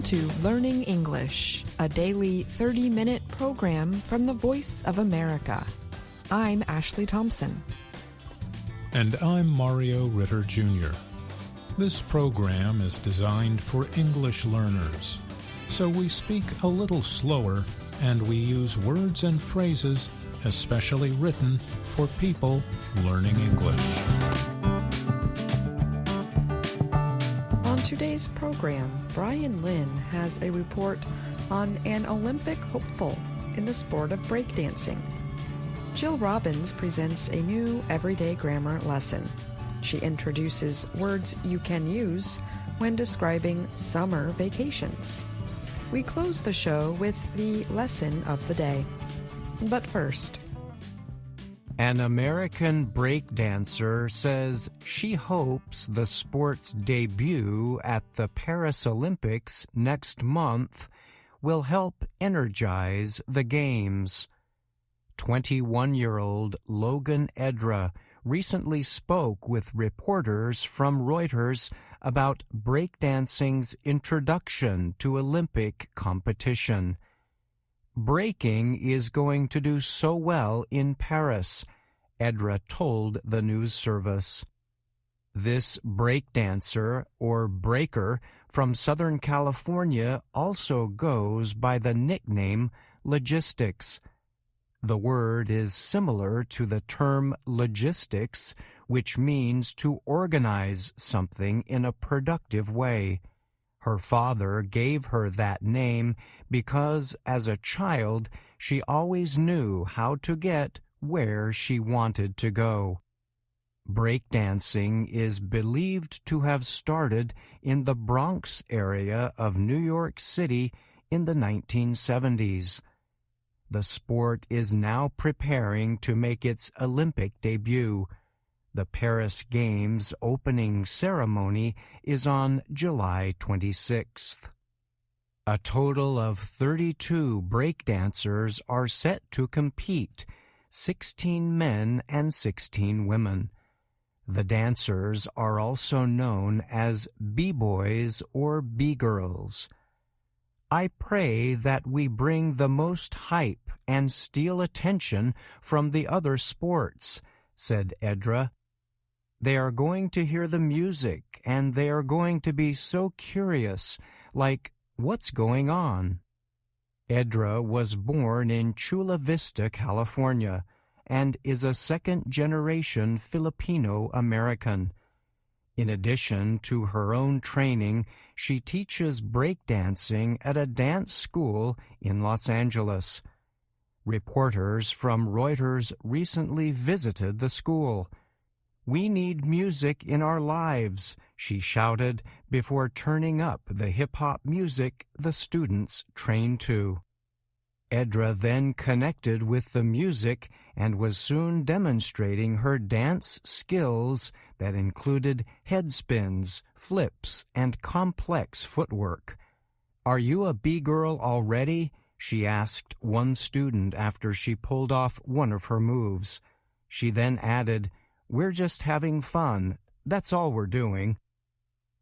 to Learning English, a daily 30-minute program from the Voice of America. I'm Ashley Thompson. And I'm Mario Ritter Jr. This program is designed for English learners, so we speak a little slower and we use words and phrases especially written for people learning English. On today's program, Brian Lynn has a report on an Olympic hopeful in the sport of breakdancing. Jill Robbins presents a new everyday grammar lesson. She introduces words you can use when describing summer vacations. We close the show with the lesson of the day. But first, an American breakdancer says she hopes the sport's debut at the Paris Olympics next month will help energize the Games. 21-year-old Logan Edra recently spoke with reporters from Reuters about breakdancing's introduction to Olympic competition. Breaking is going to do so well in Paris, Edra told the news service. This breakdancer, or breaker, from Southern California also goes by the nickname logistics. The word is similar to the term logistics, which means to organize something in a productive way. Her father gave her that name because, as a child, she always knew how to get where she wanted to go. Breakdancing is believed to have started in the Bronx area of New York City in the 1970s. The sport is now preparing to make its Olympic debut. The Paris Games opening ceremony is on July 26th. A total of 32 breakdancers are set to compete, 16 men and 16 women. The dancers are also known as B-boys or B-girls. I pray that we bring the most hype and steal attention from the other sports, said Edra. They are going to hear the music, and they are going to be so curious, like, what's going on? Edra was born in Chula Vista, California, and is a second-generation Filipino-American. In addition to her own training, she teaches breakdancing at a dance school in Los Angeles. Reporters from Reuters recently visited the school. "We need music in our lives," she shouted before turning up the hip-hop music the students trained to. Edra then connected with the music and was soon demonstrating her dance skills that included head spins, flips, and complex footwork. "Are you a B-girl already?" she asked one student after she pulled off one of her moves. She then added, "We're just having fun. That's all we're doing."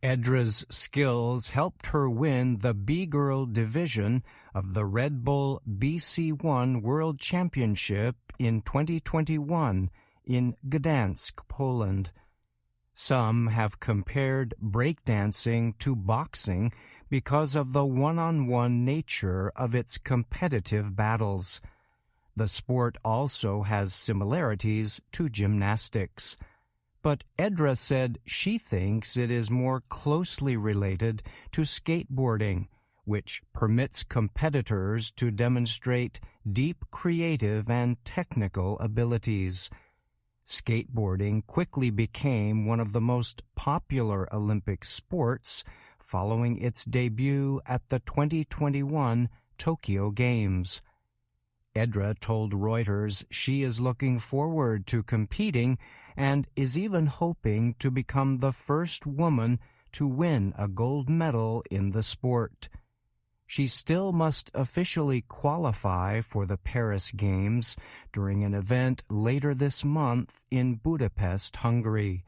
Edra's skills helped her win the B-girl division of the Red Bull BC1 World Championship in 2021 in Gdansk, Poland. Some have compared breakdancing to boxing because of the one-on-one nature of its competitive battles. The sport also has similarities to gymnastics. But Edra said she thinks it is more closely related to skateboarding, which permits competitors to demonstrate deep creative and technical abilities. Skateboarding quickly became one of the most popular Olympic sports following its debut at the 2021 Tokyo Games. Edra told Reuters she is looking forward to competing and is even hoping to become the first woman to win a gold medal in the sport. She still must officially qualify for the Paris Games during an event later this month in Budapest, Hungary.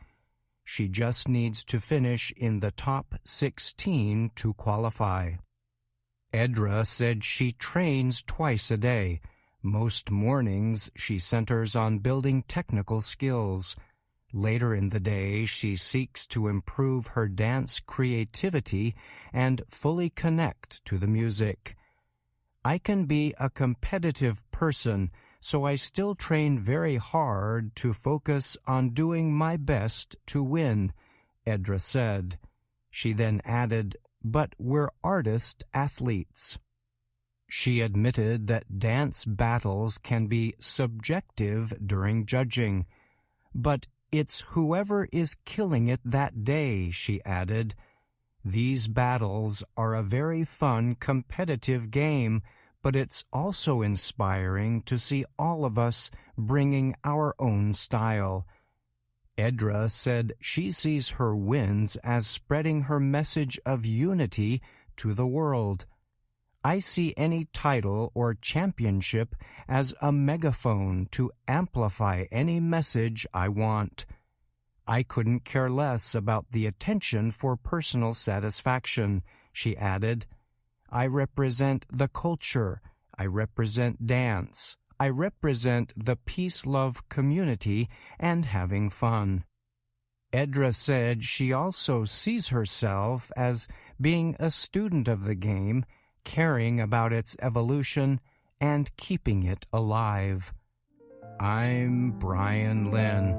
She just needs to finish in the top 16 to qualify. Edra said she trains twice a day. Most mornings she centers on building technical skills. Later in the day, she seeks to improve her dance creativity and fully connect to the music. I can be a competitive person, so I still train very hard to focus on doing my best to win, Edra said. She then added, "But we're artist-athletes." She admitted that dance battles can be subjective during judging, but it's whoever is killing it that day, she added. These battles are a very fun, competitive game, but it's also inspiring to see all of us bringing our own style. Edra said she sees her wins as spreading her message of unity to the world. I see any title or championship as a megaphone to amplify any message I want. I couldn't care less about the attention for personal satisfaction, she added. I represent the culture. I represent dance. I represent the peace-love community and having fun. Edra said she also sees herself as being a student of the game, caring about its evolution, and keeping it alive. I'm Brian Lynn.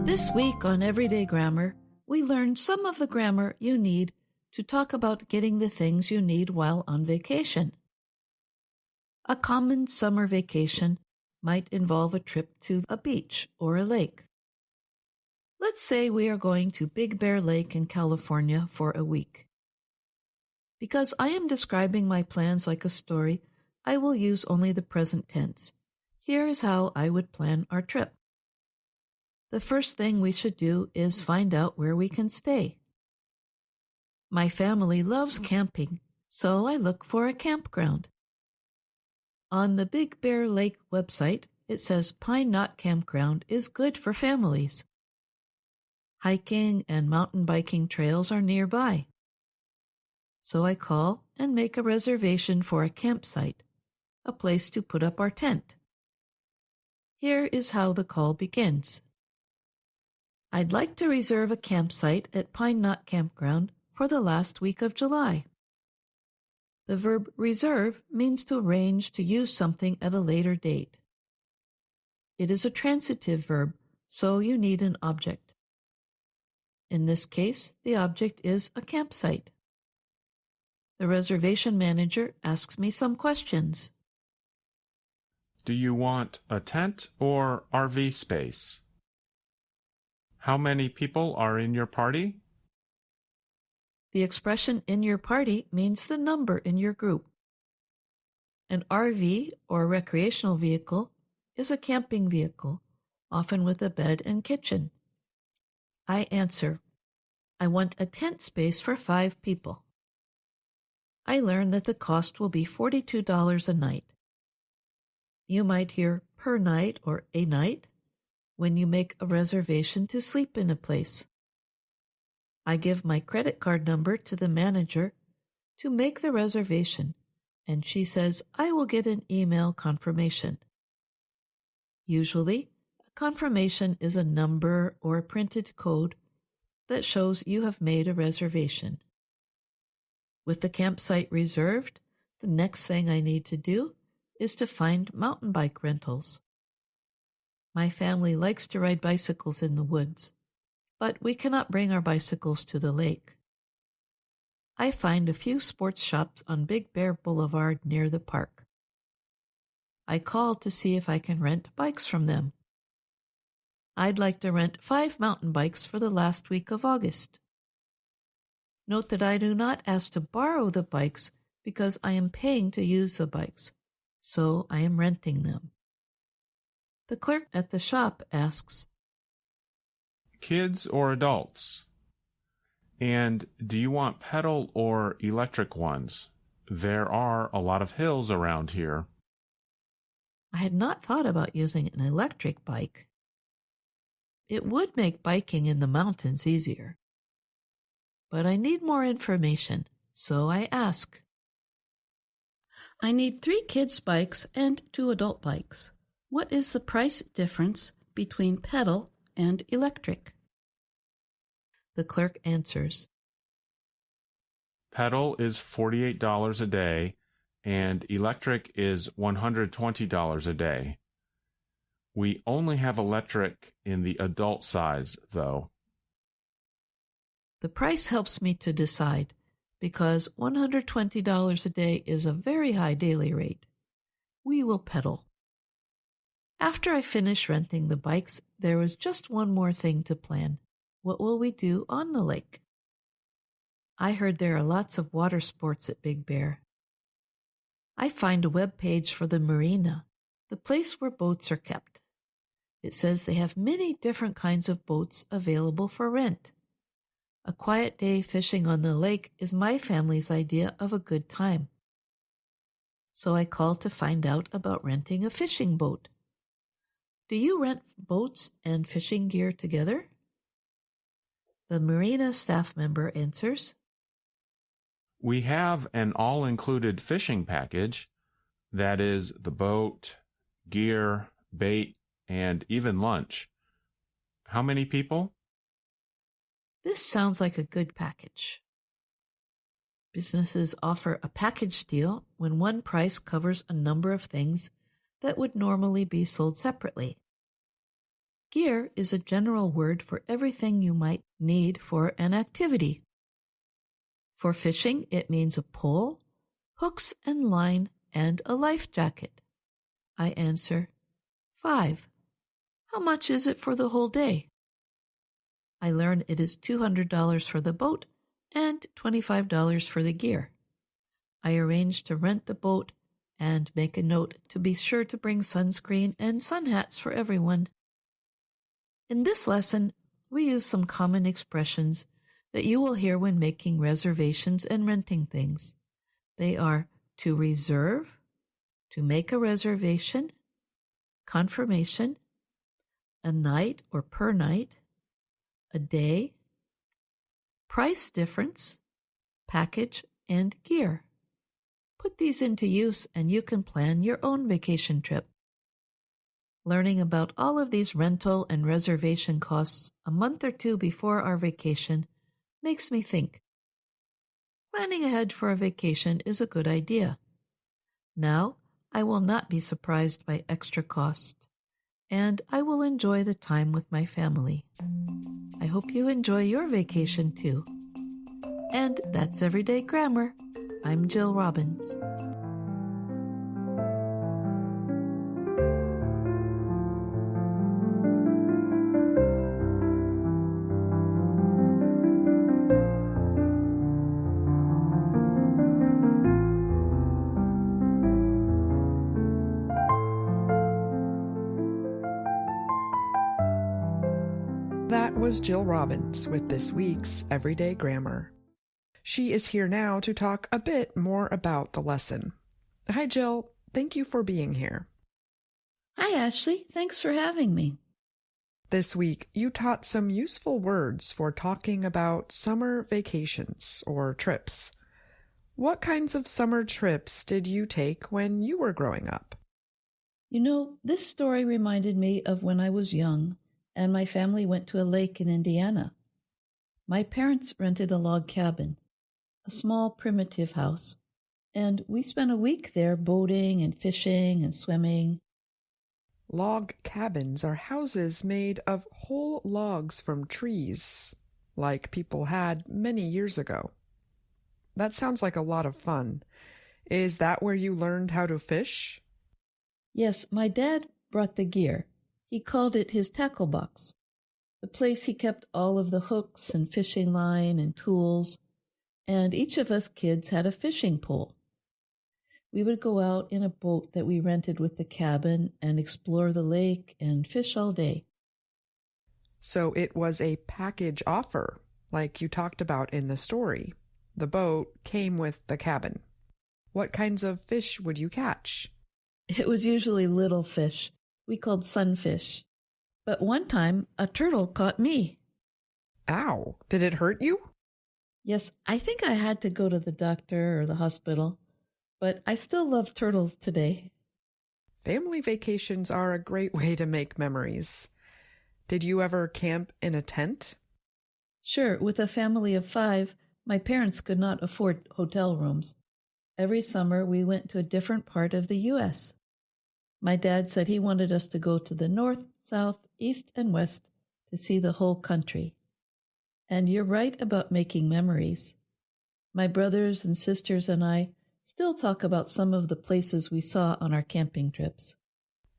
This week on Everyday Grammar, we learned some of the grammar you need to talk about getting the things you need while on vacation. A common summer vacation might involve a trip to a beach or a lake. Let's say we are going to Big Bear Lake in California for a week. Because I am describing my plans like a story, I will use only the present tense. Here is how I would plan our trip. The first thing we should do is find out where we can stay. My family loves camping, so I look for a campground. On the Big Bear Lake website, it says Pine Knot Campground is good for families. Hiking and mountain biking trails are nearby. So I call and make a reservation for a campsite, a place to put up our tent. Here is how the call begins. I'd like to reserve a campsite at Pine Knot Campground for the last week of July. The verb reserve means to arrange to use something at a later date. It is a transitive verb, so you need an object. In this case, the object is a campsite. The reservation manager asks me some questions. Do you want a tent or RV space? How many people are in your party? The expression in your party means the number in your group. An RV, or recreational vehicle, is a camping vehicle, often with a bed and kitchen. I answer, I want a tent space for 5 people. I learn that the cost will be $42 a night. You might hear per night or a night when you make a reservation to sleep in a place. I give my credit card number to the manager to make the reservation, and she says I will get an email confirmation. Usually, a confirmation is a number or a printed code that shows you have made a reservation. With the campsite reserved, the next thing I need to do is to find mountain bike rentals. My family likes to ride bicycles in the woods, but we cannot bring our bicycles to the lake. I find a few sports shops on Big Bear Boulevard near the park. I call to see if I can rent bikes from them. I'd like to rent 5 mountain bikes for the last week of August. Note that I do not ask to borrow the bikes because I am paying to use the bikes, so I am renting them. The clerk at the shop asks, Kids or adults? And do you want pedal or electric ones? There are a lot of hills around here. I had not thought about using an electric bike. It would make biking in the mountains easier. But I need more information, so I ask. I need 3 kids' bikes and 2 adult bikes. What is the price difference between pedal and electric? The clerk answers, Pedal is $48 a day, and electric is $120 a day. We only have electric in the adult size, though. The price helps me to decide, because $120 a day is a very high daily rate. We will pedal. After I finish renting the bikes, there was just one more thing to plan. What will we do on the lake? I heard there are lots of water sports at Big Bear. I find a web page for the marina, the place where boats are kept. It says they have many different kinds of boats available for rent. A quiet day fishing on the lake is my family's idea of a good time. So I called to find out about renting a fishing boat. Do you rent boats and fishing gear together? The marina staff member answers, We have an all-included fishing package. That is the boat, gear, bait, and even lunch. How many people? This sounds like a good package. Businesses offer a package deal when one price covers a number of things that would normally be sold separately. Gear is a general word for everything you might need for an activity. For fishing, it means a pole, hooks and line, and a life jacket. I answer, 5. How much is it for the whole day? I learn it is $200 for the boat and $25 for the gear. I arrange to rent the boat and make a note to be sure to bring sunscreen and sun hats for everyone. In this lesson, we use some common expressions that you will hear when making reservations and renting things. They are to reserve, to make a reservation, confirmation, a night or per night, a day, price difference, package, and gear. Put these into use and you can plan your own vacation trip. Learning about all of these rental and reservation costs a month or 2 before our vacation makes me think. Planning ahead for a vacation is a good idea. Now, I will not be surprised by extra costs, and I will enjoy the time with my family. I hope you enjoy your vacation too. And that's Everyday Grammar. I'm Jill Robbins. That was Jill Robbins with this week's Everyday Grammar. She is here now to talk a bit more about the lesson. Hi, Jill. Thank you for being here. Hi, Ashley. Thanks for having me. This week, you taught some useful words for talking about summer vacations or trips. What kinds of summer trips did you take when you were growing up? You know, this story reminded me of when I was young and my family went to a lake in Indiana. My parents rented a log cabin, a small primitive house, and we spent a week there boating and fishing and swimming. Log cabins are houses made of whole logs from trees, like people had many years ago. That sounds like a lot of fun. Is that where you learned how to fish? Yes, my dad brought the gear. He called it his tackle box, the place he kept all of the hooks and fishing line and tools, and each of us kids had a fishing pole. We would go out in a boat that we rented with the cabin and explore the lake and fish all day. So it was a package offer, like you talked about in the story. The boat came with the cabin. What kinds of fish would you catch? It was usually little fish we called sunfish. But one time, a turtle caught me. Ow! Did it hurt you? Yes, I think I had to go to the doctor or the hospital, but I still love turtles today. Family vacations are a great way to make memories. Did you ever camp in a tent? Sure, with a family of 5, my parents could not afford hotel rooms. Every summer, we went to a different part of the U.S. My dad said he wanted us to go to the north, south, east, and west to see the whole country. And you're right about making memories. My brothers and sisters and I still talk about some of the places we saw on our camping trips.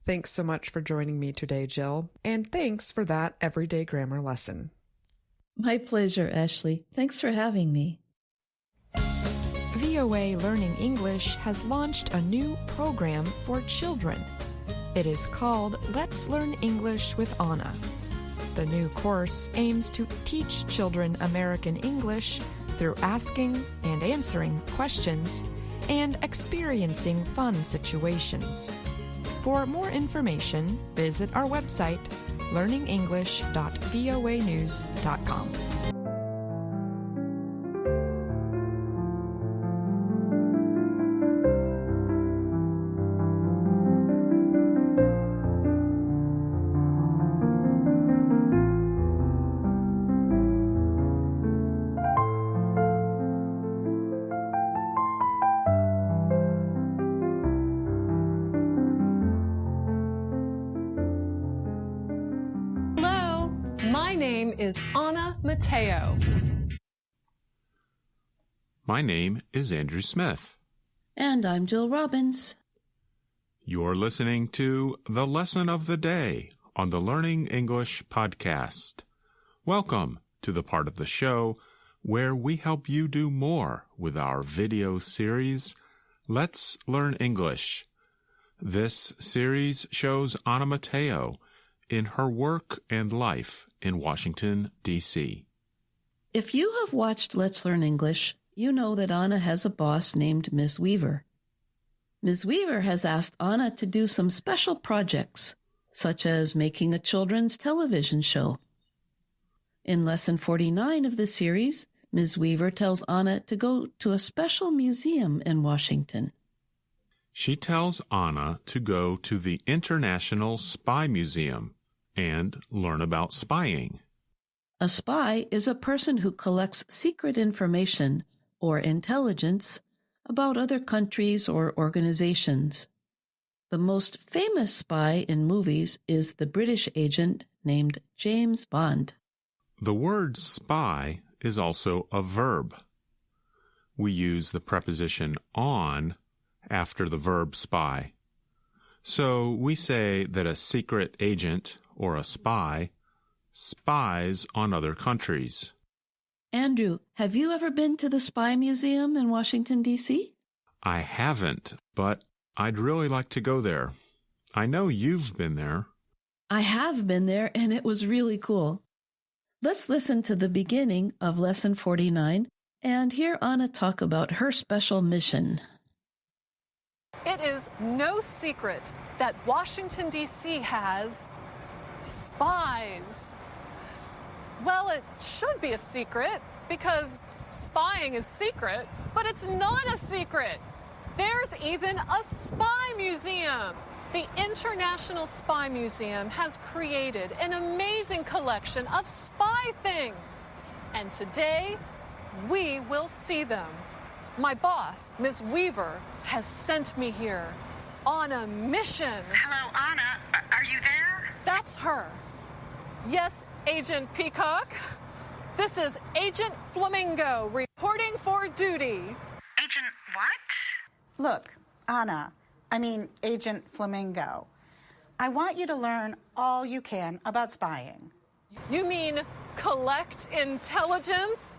Thanks so much for joining me today, Jill, and thanks for that everyday grammar lesson. My pleasure, Ashley. Thanks for having me. VOA Learning English has launched a new program for children. It is called Let's Learn English with Anna. The new course aims to teach children American English through asking and answering questions and experiencing fun situations. For more information, visit our website, learningenglish.voanews.com. Is Anna Mateo. My name is Andrew Smith. And I'm Jill Robbins. You're listening to the Lesson of the Day on the Learning English podcast. Welcome to the part of the show where we help you do more with our video series, Let's Learn English. This series shows Anna Mateo in her work and life in Washington, D.C. If you have watched Let's Learn English, you know that Anna has a boss named Ms. Weaver. Ms. Weaver has asked Anna to do some special projects, such as making a children's television show. In Lesson 49 of the series, Ms. Weaver tells Anna to go to a special museum in Washington. She tells Anna to go to the International Spy Museum and learn about spying. A spy is a person who collects secret information or intelligence about other countries or organizations. The most famous spy in movies is the British agent named James Bond. The word spy is also a verb. We use the preposition on after the verb spy. So we say that a secret agent or a spy spies on other countries. Andrew, have you ever been to the Spy Museum in Washington, D.C.? I haven't, but I'd really like to go there. I know you've been there. I have been there, and it was really cool. Let's listen to the beginning of Lesson 49 and hear Anna talk about her special mission. It is no secret that Washington, D.C. has spies. Well, it should be a secret because spying is secret, but it's not a secret. There's even a spy museum. The International Spy Museum has created an amazing collection of spy things. And today, we will see them. My boss, Ms. Weaver, has sent me here on a mission. Hello, Anna. Are you there? That's her. Yes, Agent Peacock. This is Agent Flamingo reporting for duty. Agent what? Look, Agent Flamingo. I want you to learn all you can about spying. You mean collect intelligence?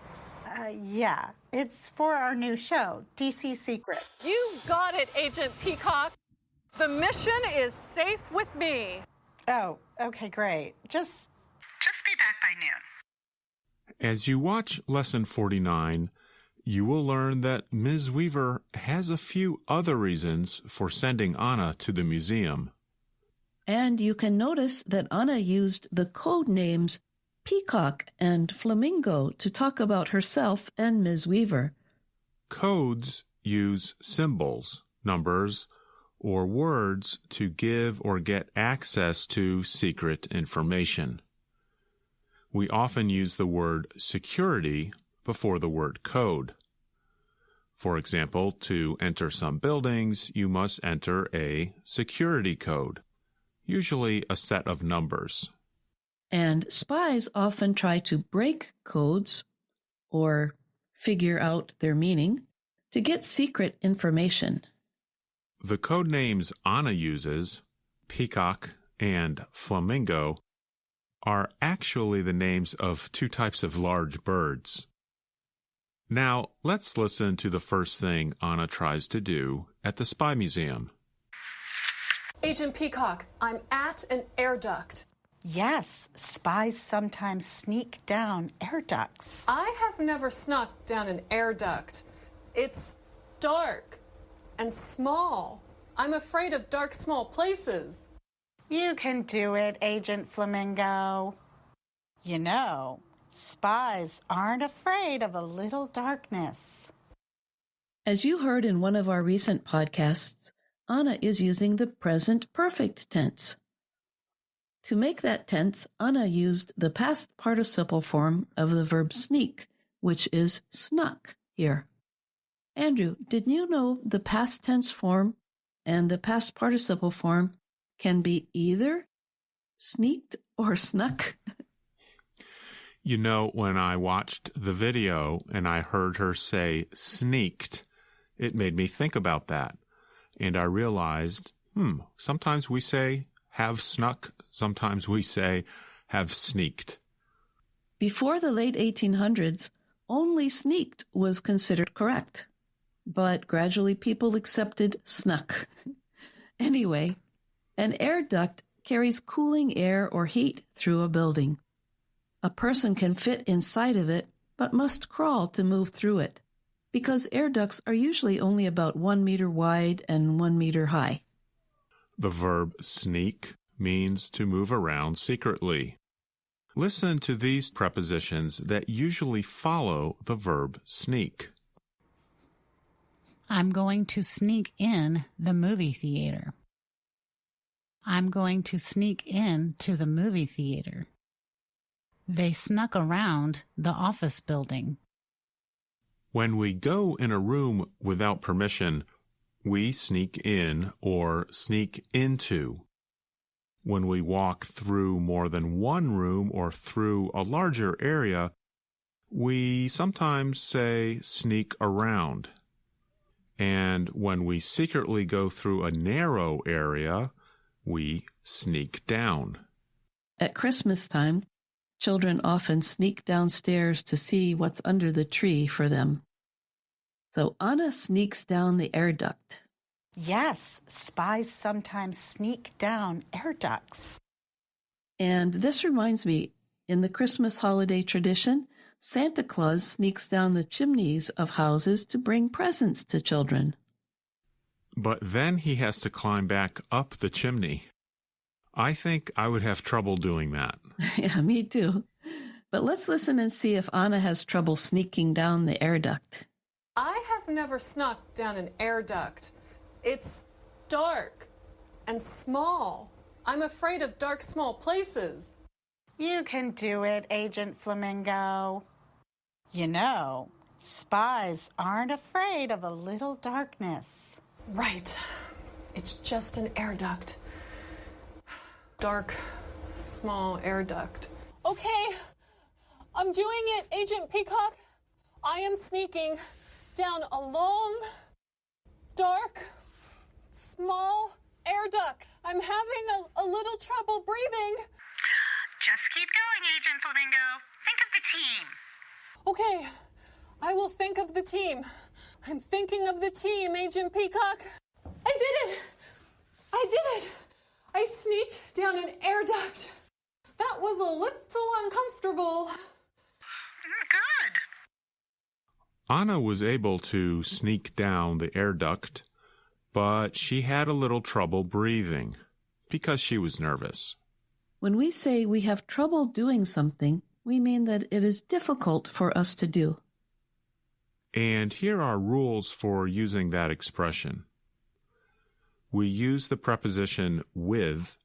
Yeah, it's for our new show, DC Secret. You got it, Agent Peacock. The mission is safe with me. Oh, okay, great. Just be back by noon. As you watch Lesson 49, you will learn that Ms. Weaver has a few other reasons for sending Anna to the museum. And you can notice that Anna used the code names Peacock and Flamingo to talk about herself and Ms. Weaver. Codes use symbols, numbers, or words to give or get access to secret information. We often use the word security before the word code. For example, to enter some buildings, you must enter a security code, usually a set of numbers. And spies often try to break codes or figure out their meaning to get secret information. The code names Anna uses, Peacock and Flamingo, are actually the names of two types of large birds. Now, let's listen to the first thing Anna tries to do at the Spy Museum. Agent Peacock, I'm at an air duct. yes, spies sometimes sneak down air ducts. I have never snuck down an air duct. It's dark and small. I'm afraid of dark, small places. You can do it, Agent Flamingo. You know, spies aren't afraid of a little darkness. As you heard in one of our recent podcasts, Anna is using the present perfect tense. To make that tense, Anna used the past participle form of the verb sneak, which is snuck here. Andrew, did you know the past tense form and the past participle form can be either sneaked or snuck? You know, when I watched the video and I heard her say sneaked, it made me think about that. And I realized, sometimes we say have snuck, sometimes we say have sneaked. Before the late 1800s, only sneaked was considered correct. But gradually people accepted snuck. Anyway, an air duct carries cooling air or heat through a building. A person can fit inside of it, but must crawl to move through it, because air ducts are usually only about 1 meter wide and 1 meter high. The verb sneak means to move around secretly. Listen to these prepositions that usually follow the verb sneak. I'm going to sneak in the movie theater. I'm going to sneak in to the movie theater. They snuck around the office building. When we go in a room without permission, we sneak in or sneak into. When we walk through more than one room or through a larger area, we sometimes say sneak around. And when we secretly go through a narrow area, we sneak down. At Christmas time, children often sneak downstairs to see what's under the tree for them. So Anna sneaks down the air duct. Yes, spies sometimes sneak down air ducts. And this reminds me, in the Christmas holiday tradition, Santa Claus sneaks down the chimneys of houses to bring presents to children. But then he has to climb back up the chimney. I think I would have trouble doing that. Yeah, me too. But let's listen and see if Anna has trouble sneaking down the air duct. I have never snuck down an air duct. It's dark and small. I'm afraid of dark, small places. You can do it, Agent Flamingo. You know, spies aren't afraid of a little darkness. Right. It's just an air duct. Dark, small air duct. Okay, I'm doing it, Agent Peacock. I am sneaking down a long, dark, small air duct. I'm having a little trouble breathing. Just keep going, Agent Flamingo. Think of the team. Okay, I will think of the team. I'm thinking of the team, Agent Peacock. I did it! I did it! I sneaked down an air duct. That was a little uncomfortable. Good. Anna was able to sneak down the air duct, but she had a little trouble breathing because she was nervous. When we say we have trouble doing something, we mean that it is difficult for us to do. And here are rules for using that expression. We use the preposition with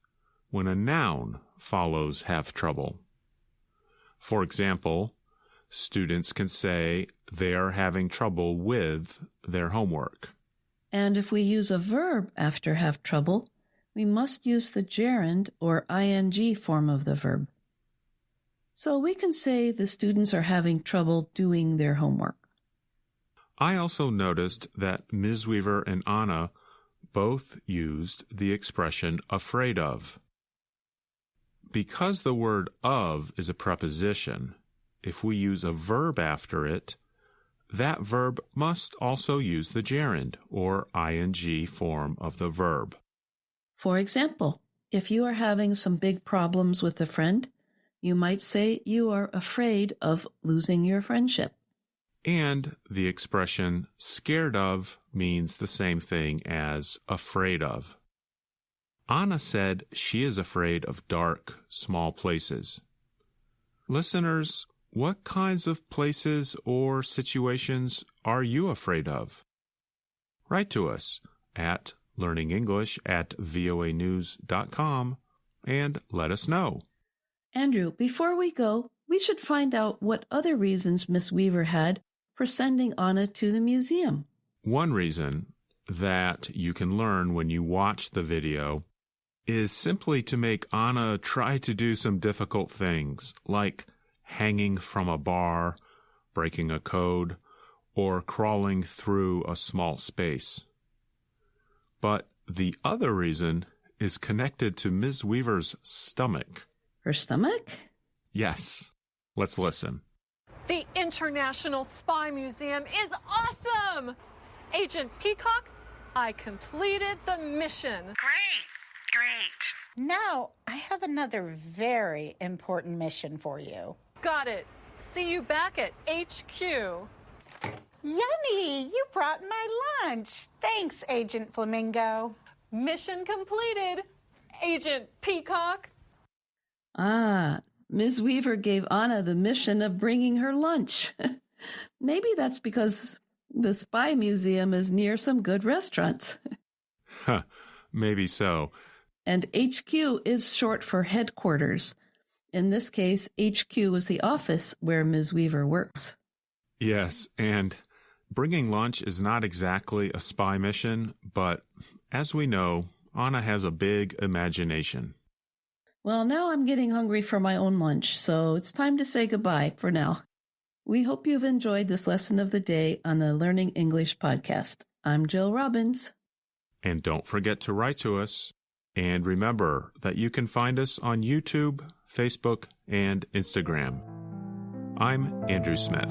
when a noun follows have trouble. For example, students can say they are having trouble with their homework. And if we use a verb after have trouble, we must use the gerund or ing form of the verb. So we can say the students are having trouble doing their homework. I also noticed that Ms. Weaver and Anna both used the expression afraid of. Because the word of is a preposition, if we use a verb after it, that verb must also use the gerund or ing form of the verb. For example, if you are having some big problems with a friend, you might say you are afraid of losing your friendship. And the expression scared of means the same thing as afraid of. Anna said she is afraid of dark, small places. Listeners, what kinds of places or situations are you afraid of? Write to us at learningenglish@voanews.com and let us know. Andrew, before we go, we should find out what other reasons Miss Weaver had for sending Anna to the museum. One reason that you can learn when you watch the video is simply to make Anna try to do some difficult things, like hanging from a bar, breaking a code, or crawling through a small space. But the other reason is connected to Ms. Weaver's stomach. Her stomach? Yes. Let's listen. The International Spy Museum is awesome! Agent Peacock, I completed the mission. Great. Now, I have another very important mission for you. Got it. See you back at HQ. Yummy! You brought my lunch. Thanks, Agent Flamingo. Mission completed, Agent Peacock. Ah, Ms. Weaver gave Anna the mission of bringing her lunch. Maybe that's because the Spy Museum is near some good restaurants. Maybe so. And HQ is short for headquarters. In this case, HQ is the office where Ms. Weaver works. Yes, and bringing lunch is not exactly a spy mission, but as we know, Anna has a big imagination. Well, now I'm getting hungry for my own lunch, so it's time to say goodbye for now. We hope you've enjoyed this lesson of the day on the Learning English podcast. I'm Jill Robbins. And don't forget to write to us. And remember that you can find us on YouTube, Facebook, and Instagram. I'm Andrew Smith.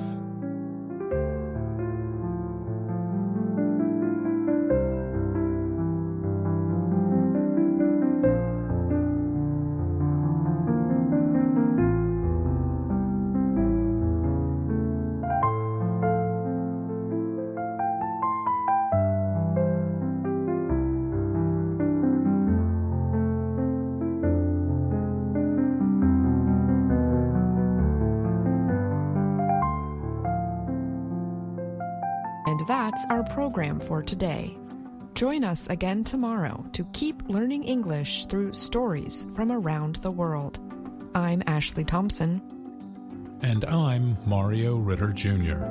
And that's our program for today. Join us again tomorrow to keep learning English through stories from around the world. I'm Ashley Thompson. And I'm Mario Ritter Jr.